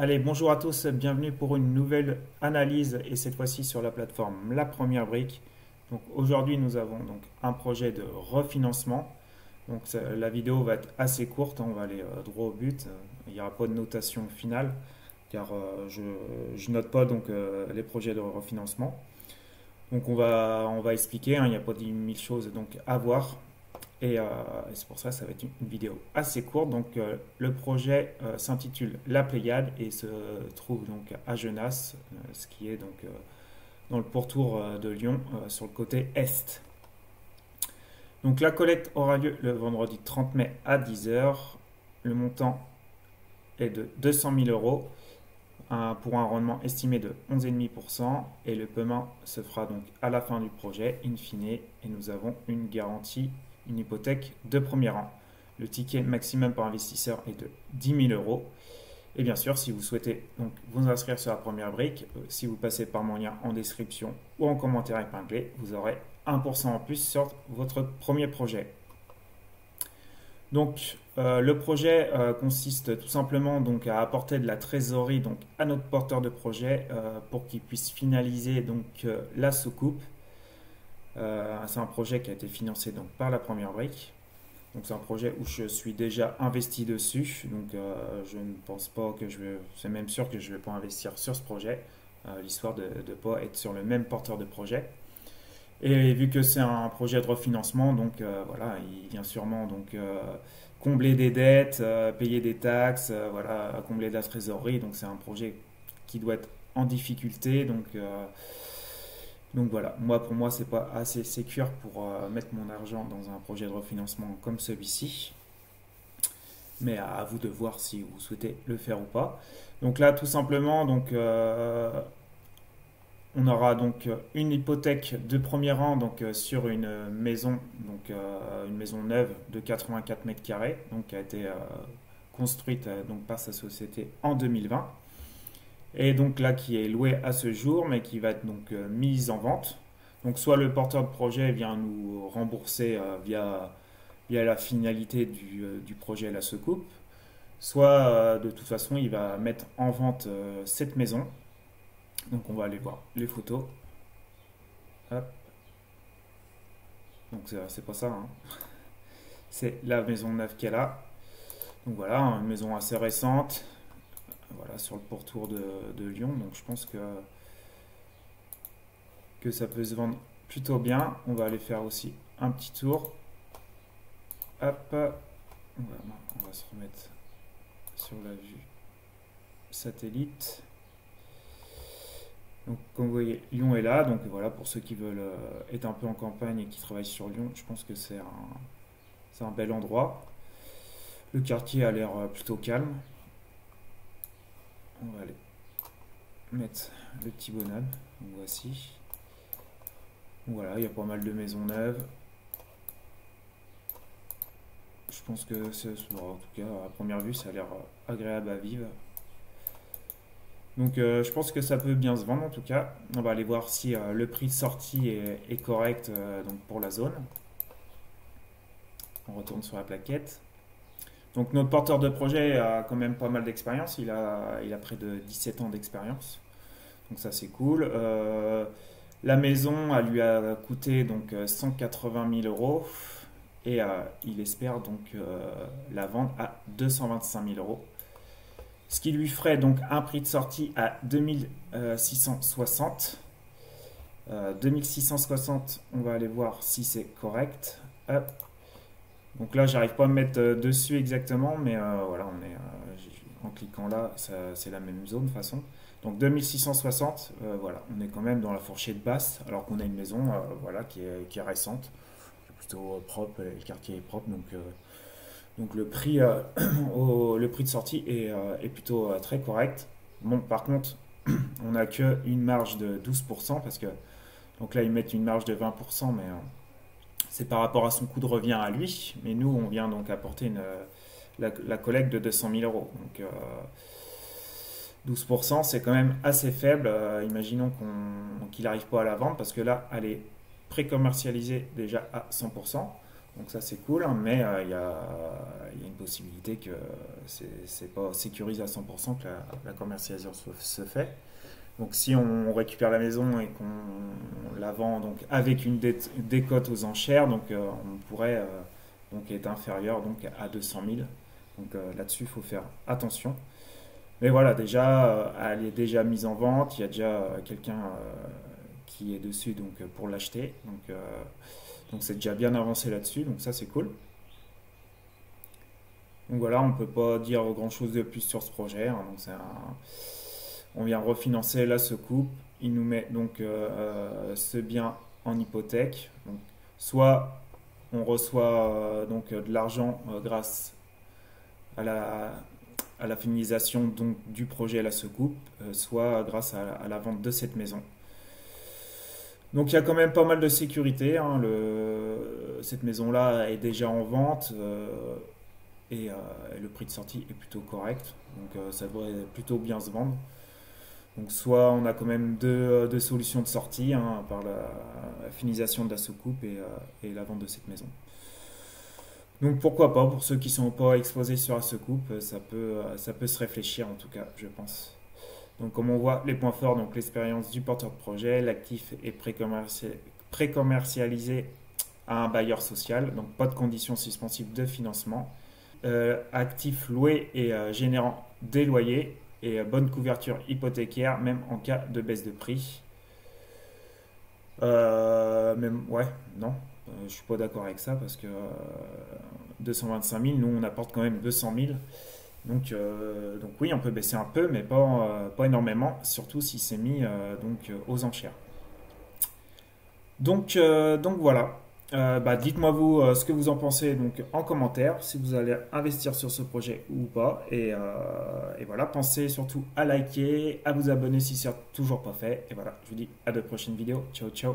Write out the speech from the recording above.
Allez, bonjour à tous, bienvenue pour une nouvelle analyse et cette fois-ci sur la plateforme La Première Brique. Donc aujourd'hui nous avons donc un projet de refinancement. Donc la vidéo va être assez courte, hein, on va aller droit au but. Il n'y aura pas de notation finale car je note pas donc les projets de refinancement. Donc on va expliquer, hein, il n'y a pas 10 000 choses donc à voir. Et c'est pour ça que ça va être une vidéo assez courte. Donc le projet s'intitule La Pléiade et se trouve donc à Genasse, ce qui est donc dans le pourtour de Lyon, sur le côté est. Donc la collecte aura lieu le vendredi 30 mai à 10 heures. Le montant est de 200 000 euros pour un rendement estimé de 11,5% et le paiement se fera donc à la fin du projet, in fine, et nous avons une garantie, une hypothèque de premier rang. Le ticket maximum par investisseur est de 10 000 euros. Et bien sûr, si vous souhaitez donc vous inscrire sur la première brique, si vous passez par mon lien en description ou en commentaire épinglé, vous aurez 1% en plus sur votre premier projet. Donc le projet consiste tout simplement donc à apporter de la trésorerie donc à notre porteur de projet pour qu'il puisse finaliser donc la soucoupe. C'est un projet qui a été financé donc par la première brique. Donc c'est un projet où je suis déjà investi dessus. Donc je ne pense pas que je vais, c'est même sûr que je ne vais pas investir sur ce projet, l'histoire de ne pas être sur le même porteur de projet. Et vu que c'est un projet de refinancement, donc voilà, il vient sûrement donc combler des dettes, payer des taxes, voilà, combler de la trésorerie. Donc c'est un projet qui doit être en difficulté. Donc voilà, pour moi, c'est pas assez sécure pour mettre mon argent dans un projet de refinancement comme celui-ci. Mais à vous de voir si vous souhaitez le faire ou pas. Donc là, tout simplement, donc on aura donc une hypothèque de premier rang donc, sur une maison neuve de 84 mètres carrés, donc, qui a été construite donc, par sa société en 2020. Et donc là qui est louée à ce jour, mais qui va être donc mise en vente. Donc soit le porteur de projet vient nous rembourser via la finalité du projet la secoupe, soit de toute façon il va mettre en vente cette maison. Donc on va aller voir les photos. Hop. Donc c'est pas ça, hein. C'est la maison neuve qu'elle a. Donc voilà, une maison assez récente. Voilà, sur le pourtour de Lyon. Donc je pense que ça peut se vendre plutôt bien. On va aller faire aussi un petit tour. Hop. On va se remettre sur la vue satellite. Donc comme vous voyez, Lyon est là. Donc voilà, pour ceux qui veulent être un peu en campagne et qui travaillent sur Lyon, je pense que c'est un bel endroit. Le quartier a l'air plutôt calme. On va aller mettre le petit bonhomme. Donc voici. Donc voilà, il y a pas mal de maisons neuves. Je pense que en tout cas, à première vue, ça a l'air agréable à vivre. Donc je pense que ça peut bien se vendre en tout cas. On va aller voir si le prix de sortie est correct donc pour la zone. On retourne sur la plaquette. Donc notre porteur de projet a quand même pas mal d'expérience. Il a près de 17 ans d'expérience. Donc ça c'est cool. La maison elle lui a coûté donc 180 000 euros. Et il espère donc la vendre à 225 000 euros. Ce qui lui ferait donc un prix de sortie à 2660. 2660, on va aller voir si c'est correct. Hop. Donc là, j'arrive pas à me mettre dessus exactement, mais voilà, en cliquant là, c'est la même zone de toute façon. Donc 2660, voilà, on est quand même dans la fourchette basse, alors qu'on a une maison voilà, qui est récente, qui est plutôt propre, et le quartier est propre, donc le prix de sortie est plutôt très correct. Bon, par contre, on n'a qu'une marge de 12%, parce que donc là, ils mettent une marge de 20%, mais c'est par rapport à son coût de revient à lui. Mais nous, on vient donc apporter la collecte de 200 000 euros. Donc 12%, c'est quand même assez faible. Imaginons qu'il n'arrive pas à la vendre, parce que là, elle est pré-commercialisée déjà à 100%. Donc ça c'est cool, hein, mais il y a une possibilité que c'est pas sécurisé à 100% que la commercialisation se fait. Donc si on récupère la maison et qu'on la vend donc avec une décote aux enchères, donc on pourrait donc être inférieur donc à 200 000. Donc là-dessus, il faut faire attention. Mais voilà, déjà, elle est déjà mise en vente. Il y a déjà quelqu'un qui est dessus donc pour l'acheter. Donc c'est déjà bien avancé là-dessus. Donc ça, c'est cool. Donc voilà, on ne peut pas dire grand-chose de plus sur ce projet, hein. Donc on vient refinancer la secoupe. Il nous met donc ce bien en hypothèque. Donc, soit on reçoit donc de l'argent grâce à la finalisation donc, du projet à la secoupe, soit grâce à la vente de cette maison. Donc il y a quand même pas mal de sécurité, hein. Cette maison-là est déjà en vente et le prix de sortie est plutôt correct. Donc ça devrait plutôt bien se vendre. Donc soit on a quand même deux solutions de sortie, hein, par la finalisation de la soucoupe et la vente de cette maison. Donc pourquoi pas, pour ceux qui ne sont pas exposés sur la soucoupe, ça peut se réfléchir en tout cas, je pense. Donc comme on voit, les points forts, donc l'expérience du porteur de projet, l'actif est pré-commercialisé à un bailleur social, donc pas de conditions suspensives de financement, actif loué et générant des loyers, et bonne couverture hypothécaire même en cas de baisse de prix. Même ouais, non, je suis pas d'accord avec ça parce que 225 000, nous on apporte quand même 200 000. Donc oui, on peut baisser un peu, mais pas énormément, surtout si c'est mis donc aux enchères. Donc voilà. Dites-moi vous ce que vous en pensez donc en commentaire, si vous allez investir sur ce projet ou pas. Et voilà, pensez surtout à liker, à vous abonner si c'est toujours pas fait. Et voilà, je vous dis à de prochaines vidéos. Ciao, ciao.